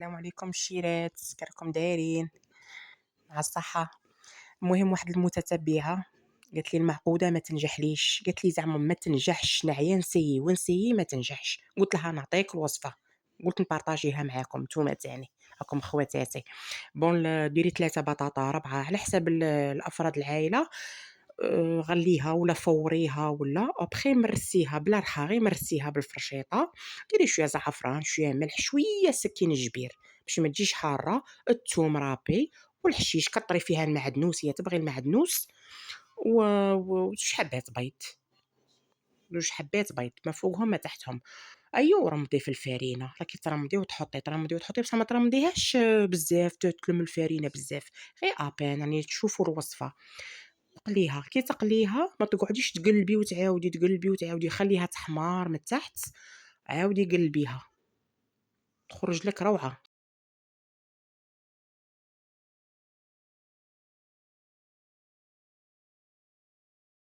السلام عليكم الشيرات، كيراكم دايرين؟ مع الصحة. المهم واحد المتتبعة قالت لي المعقودة ما تنجحليش، قالت لي زعما ما تنجحش، نعيا نسيي ونسيي ما تنجحش. قلت لها نعطيك الوصفة، قلت نبارطاجيها معاكم نتوما تاني، راكم خواتاتي. بون ديري 3 بطاطا 4 على حساب الأفراد العائلة. غليها ولا فوريها ولا ابخي مرسيها بلا رخا، غير مرسيها بالفرشيطة. ديري شوية زعفران، شوية ملح، شوية سكين جبير باش ما تجيش حارة، الثوم رابي والحشيش كطري فيها المعدنوس، هي تبغي المعدنوس و وجوج حبات بيض، جوج حبات بيض ما فوقهم ما تحتهم. أيوا ورمضي في الفرينة، راكي ترمضي وتحطي، ترمضي وتحطي بصح ما ترمضيهاش بزاف تلم الفرينة بزاف، غير أبان يعني تشوفوا الوصفة. قليها، كي تقليها ما تقعديش تقلبي وتعاودي تقلبي وتعاودي، خليها تحمار من التحت، عاودي قلبيها، تخرج لك روعة.